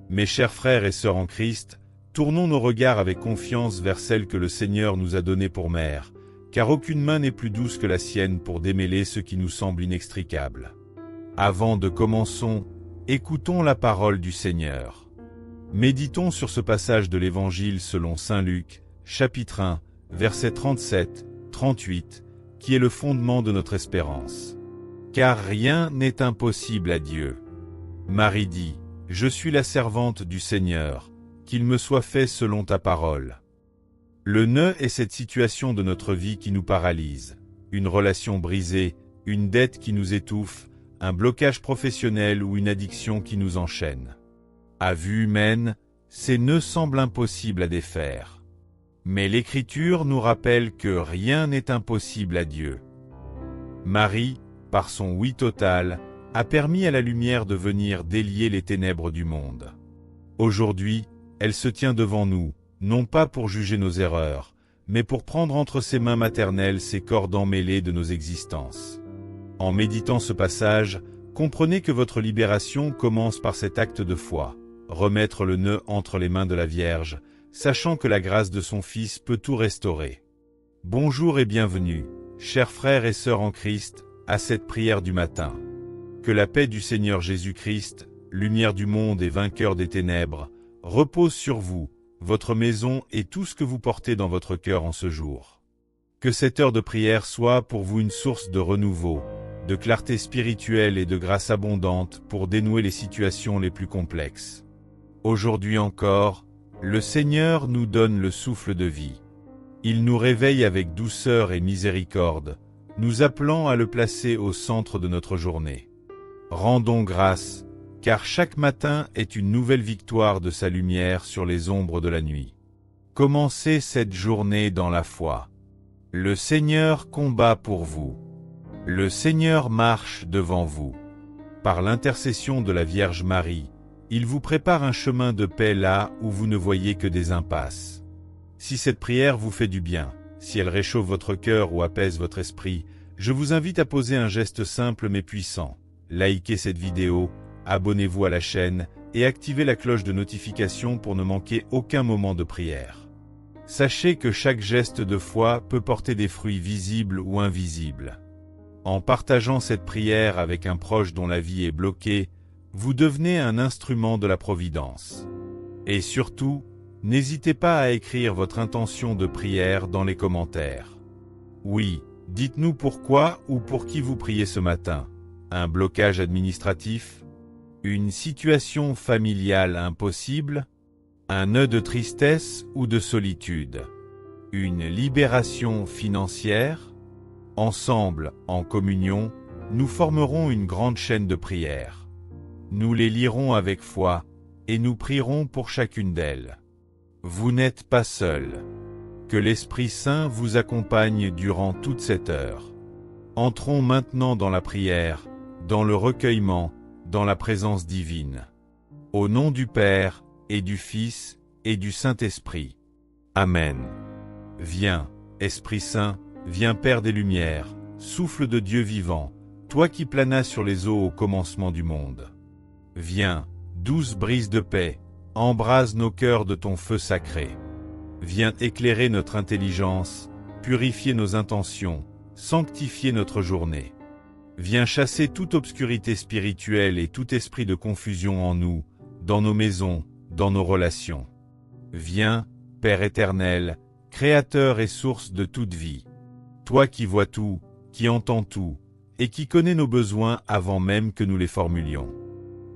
Mes chers frères et sœurs en Christ, tournons nos regards avec confiance vers celle que le Seigneur nous a donnée pour mère, car aucune main n'est plus douce que la sienne pour démêler ce qui nous semble inextricable. Avant de commencer, écoutons la parole du Seigneur. Méditons sur ce passage de l'Évangile selon saint Luc, chapitre 1, versets 37-38, qui est le fondement de notre espérance. Car rien n'est impossible à Dieu. Marie dit, « Je suis la servante du Seigneur, qu'il me soit fait selon ta parole. » Le nœud est cette situation de notre vie qui nous paralyse, une relation brisée, une dette qui nous étouffe, un blocage professionnel ou une addiction qui nous enchaîne. À vue humaine, ces nœuds semblent impossibles à défaire. Mais l'Écriture nous rappelle que rien n'est impossible à Dieu. Marie, par son oui total, a permis à la lumière de venir délier les ténèbres du monde. Aujourd'hui, elle se tient devant nous, non pas pour juger nos erreurs, mais pour prendre entre ses mains maternelles ces cordes emmêlées de nos existences. En méditant ce passage, comprenez que votre libération commence par cet acte de foi, remettre le nœud entre les mains de la Vierge, sachant que la grâce de son Fils peut tout restaurer. Bonjour et bienvenue, chers frères et sœurs en Christ, à cette prière du matin. Que la paix du Seigneur Jésus-Christ, lumière du monde et vainqueur des ténèbres, repose sur vous, votre maison et tout ce que vous portez dans votre cœur en ce jour. Que cette heure de prière soit pour vous une source de renouveau, de clarté spirituelle et de grâce abondante pour dénouer les situations les plus complexes. Aujourd'hui encore, le Seigneur nous donne le souffle de vie. Il nous réveille avec douceur et miséricorde, nous appelant à le placer au centre de notre journée. Rendons grâce, car chaque matin est une nouvelle victoire de sa lumière sur les ombres de la nuit. Commencez cette journée dans la foi. Le Seigneur combat pour vous. Le Seigneur marche devant vous. Par l'intercession de la Vierge Marie, il vous prépare un chemin de paix là où vous ne voyez que des impasses. Si cette prière vous fait du bien, si elle réchauffe votre cœur ou apaise votre esprit, je vous invite à poser un geste simple mais puissant. Likez cette vidéo, abonnez-vous à la chaîne et activez la cloche de notification pour ne manquer aucun moment de prière. Sachez que chaque geste de foi peut porter des fruits visibles ou invisibles. En partageant cette prière avec un proche dont la vie est bloquée, vous devenez un instrument de la Providence. Et surtout, n'hésitez pas à écrire votre intention de prière dans les commentaires. Oui, dites-nous pourquoi ou pour qui vous priez ce matin. Un blocage administratif? Une situation familiale impossible? Un nœud de tristesse ou de solitude? Une libération financière? Ensemble, en communion, nous formerons une grande chaîne de prières. Nous les lirons avec foi, et nous prierons pour chacune d'elles. Vous n'êtes pas seul. Que l'Esprit Saint vous accompagne durant toute cette heure. Entrons maintenant dans la prière, dans le recueillement, dans la présence divine. Au nom du Père, et du Fils, et du Saint-Esprit. Amen. Viens, Esprit Saint, viens Père des Lumières, souffle de Dieu vivant, toi qui planas sur les eaux au commencement du monde. Viens, douce brise de paix, embrase nos cœurs de ton feu sacré. Viens éclairer notre intelligence, purifier nos intentions, sanctifier notre journée. Viens chasser toute obscurité spirituelle et tout esprit de confusion en nous, dans nos maisons, dans nos relations. Viens, Père éternel, Créateur et source de toute vie. Toi qui vois tout, qui entends tout, et qui connais nos besoins avant même que nous les formulions.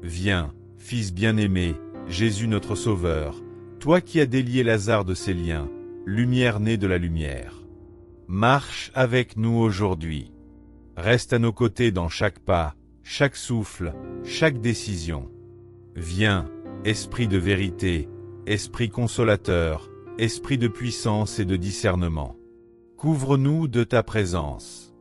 Viens, Fils bien-aimé, Jésus notre Sauveur, toi qui as délié Lazare de ses liens, lumière née de la lumière. Marche avec nous aujourd'hui. Reste à nos côtés dans chaque pas, chaque souffle, chaque décision. Viens, Esprit de vérité, Esprit consolateur, Esprit de puissance et de discernement. Couvre-nous de ta présence.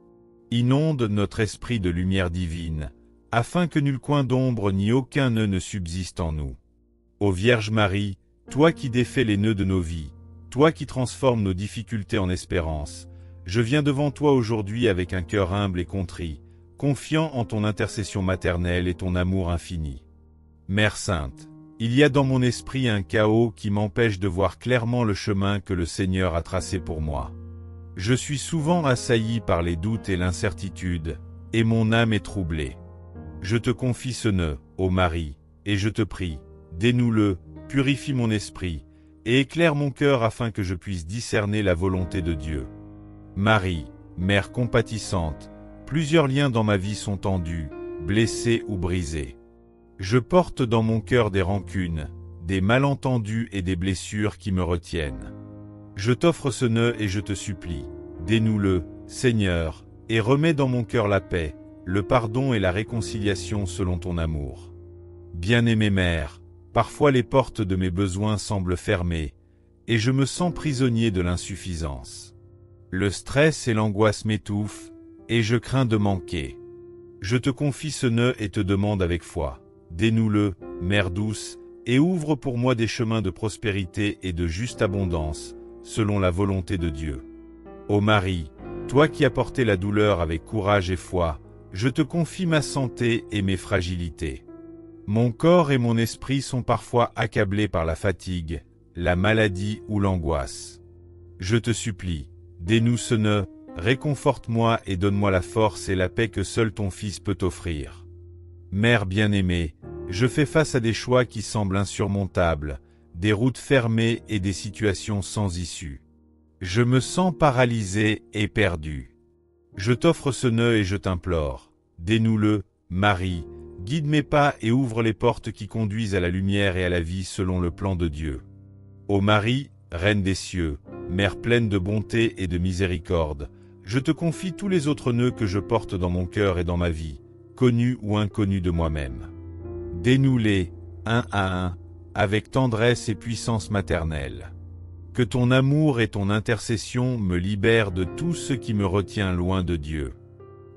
Inonde notre esprit de lumière divine, afin que nul coin d'ombre ni aucun nœud ne subsiste en nous. Ô Vierge Marie, toi qui défais les nœuds de nos vies, toi qui transformes nos difficultés en espérance, je viens devant toi aujourd'hui avec un cœur humble et contrit, confiant en ton intercession maternelle et ton amour infini. Mère Sainte, Il y a dans mon esprit un chaos qui m'empêche de voir clairement le chemin que le Seigneur a tracé pour moi. Je suis souvent assailli par les doutes et l'incertitude, et mon âme est troublée. Je te confie ce nœud, ô Marie, et je te prie, dénoue-le, purifie mon esprit, et éclaire mon cœur afin que je puisse discerner la volonté de Dieu. Marie, Mère compatissante, plusieurs liens dans ma vie sont tendus, blessés ou brisés. Je porte dans mon cœur des rancunes, des malentendus et des blessures qui me retiennent. Je t'offre ce nœud et je te supplie, dénoue-le, Seigneur, et remets dans mon cœur la paix, le pardon et la réconciliation selon ton amour. Bien-aimée Mère, parfois les portes de mes besoins semblent fermées, et je me sens prisonnier de l'insuffisance. Le stress et l'angoisse m'étouffent, et je crains de manquer. Je te confie ce nœud et te demande avec foi, dénoue-le, Mère douce, et ouvre pour moi des chemins de prospérité et de juste abondance, selon la volonté de Dieu. Ô Marie, toi qui as porté la douleur avec courage et foi, je te confie ma santé et mes fragilités. Mon corps et mon esprit sont parfois accablés par la fatigue, la maladie ou l'angoisse. Je te supplie, dénoue ce nœud, réconforte-moi et donne-moi la force et la paix que seul ton Fils peut offrir. Mère bien-aimée, je fais face à des choix qui semblent insurmontables, des routes fermées et des situations sans issue. Je me sens paralysé et perdu. Je t'offre ce nœud et je t'implore, dénoue-le, Marie, guide mes pas et ouvre les portes qui conduisent à la lumière et à la vie selon le plan de Dieu. Ô Marie, Reine des cieux, Mère pleine de bonté et de miséricorde, je te confie tous les autres nœuds que je porte dans mon cœur et dans ma vie, connus ou inconnus de moi-même. Dénoue-les, un à un, avec tendresse et puissance maternelle. Que ton amour et ton intercession me libèrent de tout ce qui me retient loin de Dieu.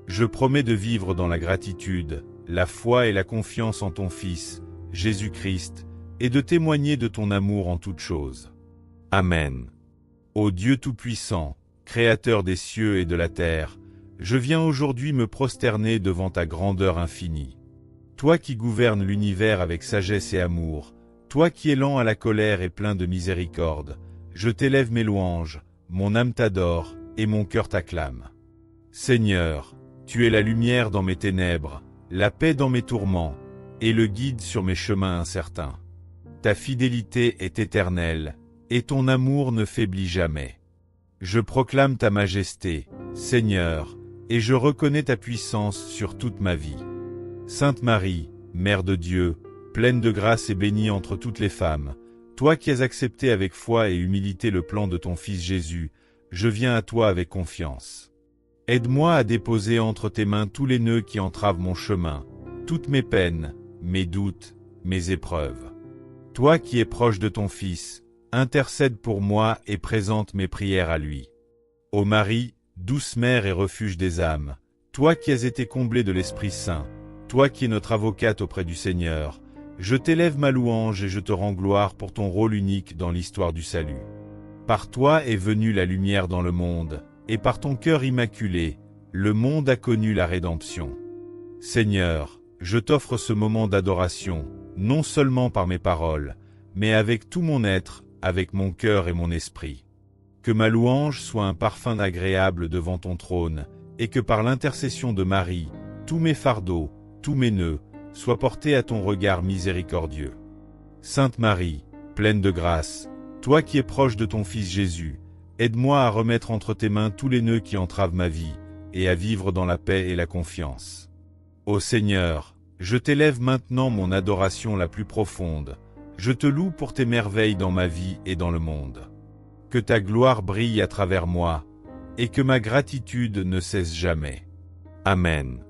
Je promets de vivre dans la gratitude, la foi et la confiance en ton Fils, Jésus-Christ, et de témoigner de ton amour en toutes choses. Amen. Ô Dieu Tout-Puissant, Créateur des cieux et de la terre, je viens aujourd'hui me prosterner devant ta grandeur infinie. Toi qui gouvernes l'univers avec sagesse et amour, toi qui es lent à la colère et plein de miséricorde, je t'élève mes louanges, mon âme t'adore, et mon cœur t'acclame. Seigneur, tu es la lumière dans mes ténèbres, la paix dans mes tourments, et le guide sur mes chemins incertains. Ta fidélité est éternelle, et ton amour ne faiblit jamais. Je proclame ta majesté, Seigneur, et je reconnais ta puissance sur toute ma vie. Sainte Marie, Mère de Dieu, pleine de grâce et bénie entre toutes les femmes, toi qui as accepté avec foi et humilité le plan de ton Fils Jésus, je viens à toi avec confiance. Aide-moi à déposer entre tes mains tous les nœuds qui entravent mon chemin, toutes mes peines, mes doutes, mes épreuves. Toi qui es proche de ton Fils, intercède pour moi et présente mes prières à lui. Ô Marie, douce mère et refuge des âmes, toi qui as été comblée de l'Esprit Saint, toi qui es notre avocate auprès du Seigneur, je t'élève ma louange et je te rends gloire pour ton rôle unique dans l'histoire du salut. Par toi est venue la lumière dans le monde, et par ton cœur immaculé, le monde a connu la rédemption. Seigneur, je t'offre ce moment d'adoration, non seulement par mes paroles, mais avec tout mon être, avec mon cœur et mon esprit. Que ma louange soit un parfum agréable devant ton trône, et que par l'intercession de Marie, tous mes fardeaux, tous mes nœuds, soient portés à ton regard miséricordieux. Sainte Marie, pleine de grâce, toi qui es proche de ton Fils Jésus, aide-moi à remettre entre tes mains tous les nœuds qui entravent ma vie, et à vivre dans la paix et la confiance. Ô Seigneur, je t'élève maintenant mon adoration la plus profonde, je te loue pour tes merveilles dans ma vie et dans le monde. Que ta gloire brille à travers moi, et que ma gratitude ne cesse jamais. Amen.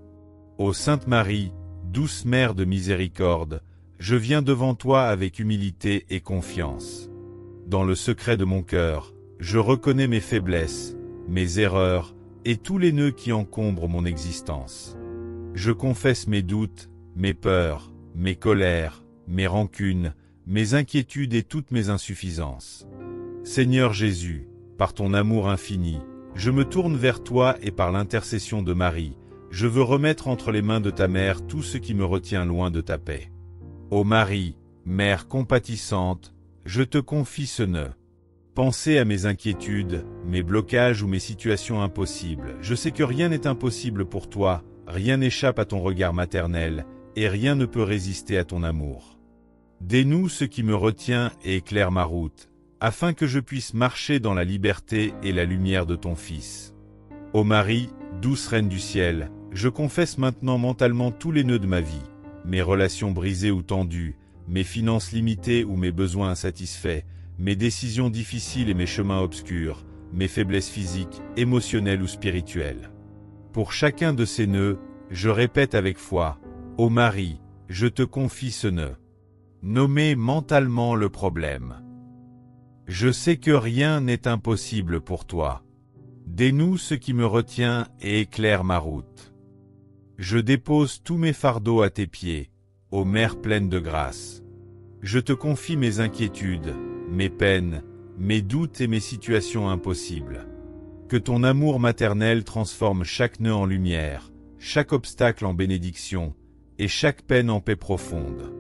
Ô Sainte Marie, douce Mère de miséricorde, je viens devant toi avec humilité et confiance. Dans le secret de mon cœur, je reconnais mes faiblesses, mes erreurs, et tous les nœuds qui encombrent mon existence. Je confesse mes doutes, mes peurs, mes colères, mes rancunes, mes inquiétudes et toutes mes insuffisances. Seigneur Jésus, par ton amour infini, je me tourne vers toi et par l'intercession de Marie, je veux remettre entre les mains de ta mère tout ce qui me retient loin de ta paix. Ô Marie, Mère compatissante, je te confie ce nœud. Pensez à mes inquiétudes, mes blocages ou mes situations impossibles. Je sais que rien n'est impossible pour toi, rien n'échappe à ton regard maternel, et rien ne peut résister à ton amour. Dénoue ce qui me retient et éclaire ma route, afin que je puisse marcher dans la liberté et la lumière de ton Fils. Ô Marie, douce Reine du ciel, je confesse maintenant mentalement tous les nœuds de ma vie, mes relations brisées ou tendues, mes finances limitées ou mes besoins insatisfaits, mes décisions difficiles et mes chemins obscurs, mes faiblesses physiques, émotionnelles ou spirituelles. Pour chacun de ces nœuds, je répète avec foi, « Ô Marie, je te confie ce nœud. » Nommez mentalement le problème. Je sais que rien n'est impossible pour toi. Dénoue ce qui me retient et éclaire ma route. Je dépose tous mes fardeaux à tes pieds, ô Mère pleine de grâce. Je te confie mes inquiétudes, mes peines, mes doutes et mes situations impossibles. Que ton amour maternel transforme chaque nœud en lumière, chaque obstacle en bénédiction, et chaque peine en paix profonde.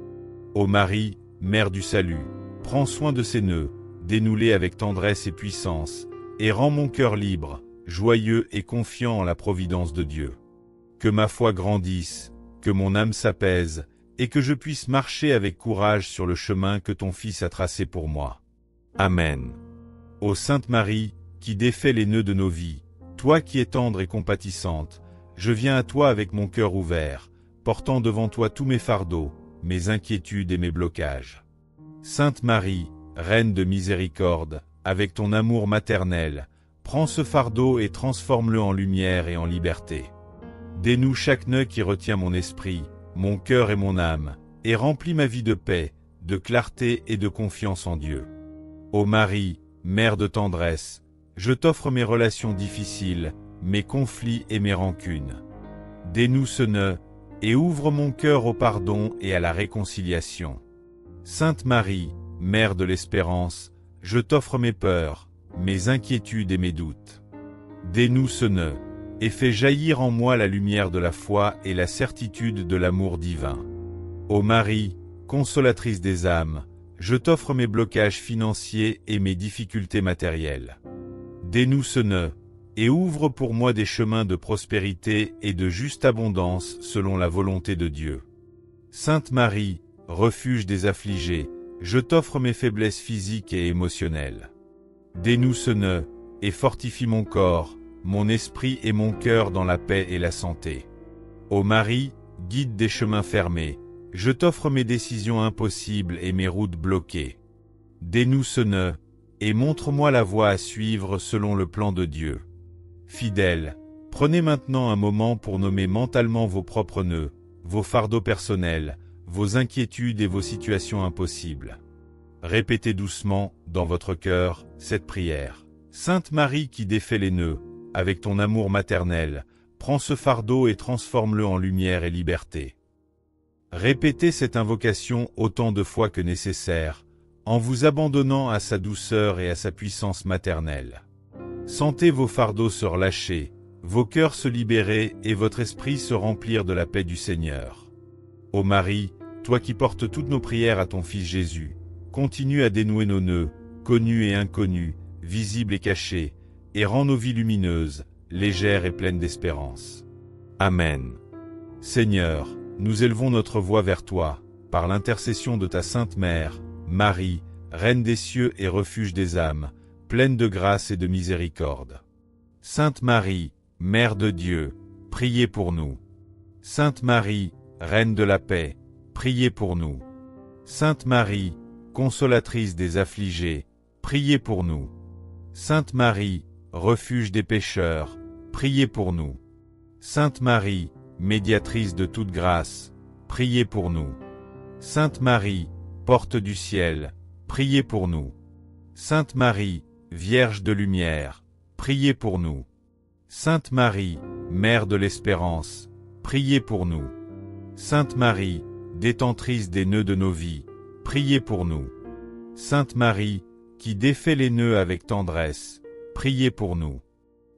Ô Marie, Mère du salut, prends soin de ces nœuds, dénoue-les avec tendresse et puissance, et rends mon cœur libre, joyeux et confiant en la providence de Dieu. Que ma foi grandisse, que mon âme s'apaise, et que je puisse marcher avec courage sur le chemin que ton Fils a tracé pour moi. Amen. Ô Sainte Marie, qui défait les nœuds de nos vies, toi qui es tendre et compatissante, je viens à toi avec mon cœur ouvert, portant devant toi tous mes fardeaux, mes inquiétudes et mes blocages. Sainte Marie, Reine de miséricorde, avec ton amour maternel, prends ce fardeau et transforme-le en lumière et en liberté. Dénoue chaque nœud qui retient mon esprit, mon cœur et mon âme, et remplis ma vie de paix, de clarté et de confiance en Dieu. Ô Marie, Mère de tendresse, je t'offre mes relations difficiles, mes conflits et mes rancunes. Dénoue ce nœud, et ouvre mon cœur au pardon et à la réconciliation. Sainte Marie, Mère de l'espérance, je t'offre mes peurs, mes inquiétudes et mes doutes. Dénoue ce nœud, et fais jaillir en moi la lumière de la foi et la certitude de l'amour divin. Ô Marie, consolatrice des âmes, je t'offre mes blocages financiers et mes difficultés matérielles. Dénoue ce nœud, et ouvre pour moi des chemins de prospérité et de juste abondance selon la volonté de Dieu. Sainte Marie, refuge des affligés, je t'offre mes faiblesses physiques et émotionnelles. Dénoue ce nœud, et fortifie mon corps, mon esprit et mon cœur dans la paix et la santé. Ô Marie, guide des chemins fermés, je t'offre mes décisions impossibles et mes routes bloquées. Dénoue ce nœud, et montre-moi la voie à suivre selon le plan de Dieu. Fidèles, prenez maintenant un moment pour nommer mentalement vos propres nœuds, vos fardeaux personnels, vos inquiétudes et vos situations impossibles. Répétez doucement, dans votre cœur, cette prière. Sainte Marie qui défait les nœuds, avec ton amour maternel, prends ce fardeau et transforme-le en lumière et liberté. Répétez cette invocation autant de fois que nécessaire, en vous abandonnant à sa douceur et à sa puissance maternelle. Sentez vos fardeaux se relâcher, vos cœurs se libérer et votre esprit se remplir de la paix du Seigneur. Ô Marie, toi qui portes toutes nos prières à ton Fils Jésus, continue à dénouer nos nœuds, connus et inconnus, visibles et cachés, et rends nos vies lumineuses, légères et pleines d'espérance. Amen. Seigneur, nous élevons notre voix vers toi, par l'intercession de ta Sainte Mère, Marie, Reine des cieux et refuge des âmes, pleine de grâce et de miséricorde. Sainte Marie, Mère de Dieu, priez pour nous. Sainte Marie, Reine de la paix, priez pour nous. Sainte Marie, consolatrice des affligés, priez pour nous. Sainte Marie, refuge des pécheurs, priez pour nous. Sainte Marie, médiatrice de toute grâce, priez pour nous. Sainte Marie, porte du ciel, priez pour nous. Sainte Marie, Vierge de lumière, priez pour nous. Sainte Marie, Mère de l'espérance, priez pour nous. Sainte Marie, détentrice des nœuds de nos vies, priez pour nous. Sainte Marie, qui défait les nœuds avec tendresse, priez pour nous.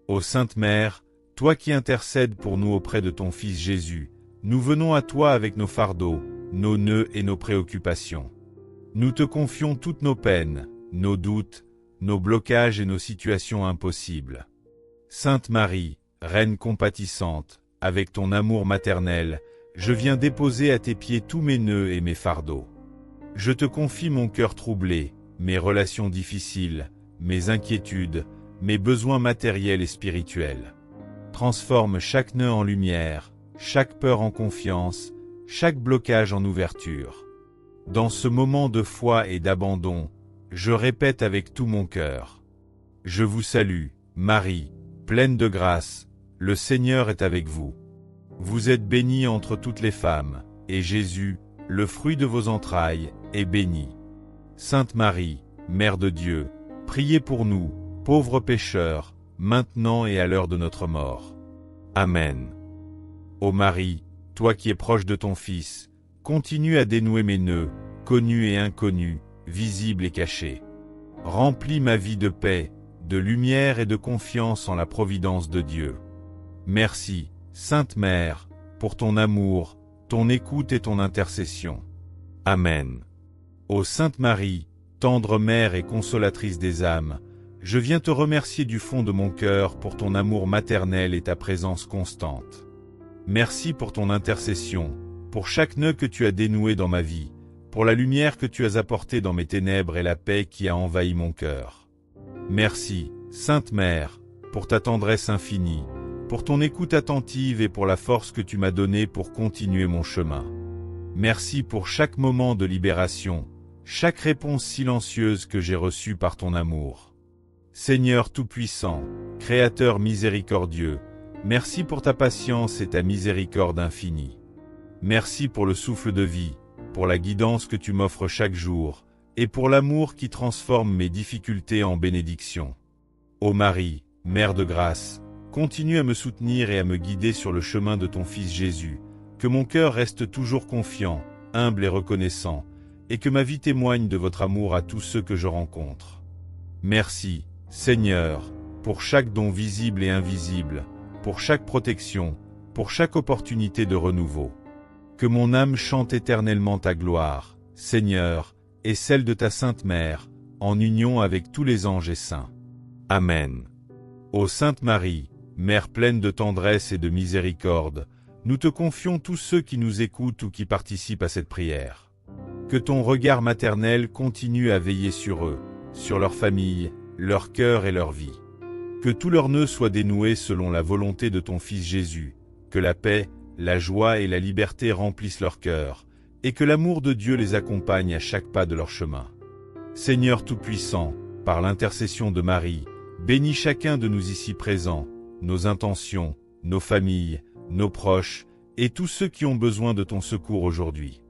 Ô Sainte Mère, toi qui intercèdes pour nous auprès de ton Fils Jésus, nous venons à toi avec nos fardeaux, nos nœuds et nos préoccupations. Nous te confions toutes nos peines, nos doutes, nos blocages et nos situations impossibles. Sainte Marie, Reine compatissante, avec ton amour maternel, je viens déposer à tes pieds tous mes nœuds et mes fardeaux. Je te confie mon cœur troublé, mes relations difficiles, mes inquiétudes, mes besoins matériels et spirituels. Transforme chaque nœud en lumière, chaque peur en confiance, chaque blocage en ouverture. Dans ce moment de foi et d'abandon, je répète avec tout mon cœur. Je vous salue, Marie, pleine de grâce, le Seigneur est avec vous. Vous êtes bénie entre toutes les femmes, et Jésus, le fruit de vos entrailles, est béni. Sainte Marie, Mère de Dieu, priez pour nous, pauvres pécheurs, maintenant et à l'heure de notre mort. Amen. Ô Marie, toi qui es proche de ton Fils, continue à dénouer mes nœuds, connus et inconnus, visibles et cachés. Remplis ma vie de paix, de lumière et de confiance en la providence de Dieu. Merci, Sainte Mère, pour ton amour, ton écoute et ton intercession. Amen. Ô Sainte Marie, tendre Mère et consolatrice des âmes, je viens te remercier du fond de mon cœur pour ton amour maternel et ta présence constante. Merci pour ton intercession, pour chaque nœud que tu as dénoué dans ma vie, pour la lumière que tu as apportée dans mes ténèbres et la paix qui a envahi mon cœur. Merci, Sainte Mère, pour ta tendresse infinie, pour ton écoute attentive et pour la force que tu m'as donnée pour continuer mon chemin. Merci pour chaque moment de libération, chaque réponse silencieuse que j'ai reçue par ton amour. Seigneur Tout-Puissant, Créateur miséricordieux, merci pour ta patience et ta miséricorde infinie. Merci pour le souffle de vie, pour la guidance que tu m'offres chaque jour, et pour l'amour qui transforme mes difficultés en bénédiction. Ô Marie, Mère de grâce, continue à me soutenir et à me guider sur le chemin de ton Fils Jésus, que mon cœur reste toujours confiant, humble et reconnaissant, et que ma vie témoigne de votre amour à tous ceux que je rencontre. Merci, Seigneur, pour chaque don visible et invisible, pour chaque protection, pour chaque opportunité de renouveau. Que mon âme chante éternellement ta gloire, Seigneur, et celle de ta Sainte Mère, en union avec tous les anges et saints. Amen. Ô Sainte Marie, Mère pleine de tendresse et de miséricorde, nous te confions tous ceux qui nous écoutent ou qui participent à cette prière. Que ton regard maternel continue à veiller sur eux, sur leur famille, leur cœur et leur vie. Que tous leurs nœuds soient dénoués selon la volonté de ton Fils Jésus, que la paix, la joie et la liberté remplissent leur cœur, et que l'amour de Dieu les accompagne à chaque pas de leur chemin. Seigneur Tout-Puissant, par l'intercession de Marie, bénis chacun de nous ici présents, nos intentions, nos familles, nos proches, et tous ceux qui ont besoin de ton secours aujourd'hui.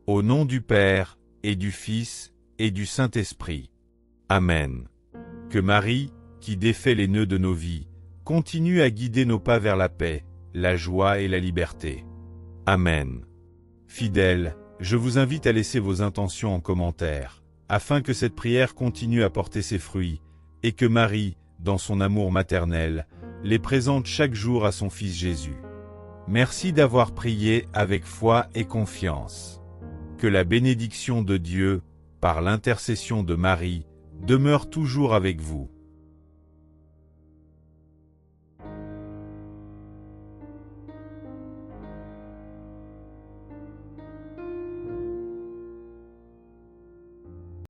Au nom du Père, et du Fils, et du Saint-Esprit. Amen. Que Marie, qui défait les nœuds de nos vies, continue à guider nos pas vers la paix, la joie et la liberté. Amen. Fidèles, je vous invite à laisser vos intentions en commentaire, afin que cette prière continue à porter ses fruits, et que Marie, dans son amour maternel, les présente chaque jour à son Fils Jésus. Merci d'avoir prié avec foi et confiance. Que la bénédiction de Dieu, par l'intercession de Marie, demeure toujours avec vous.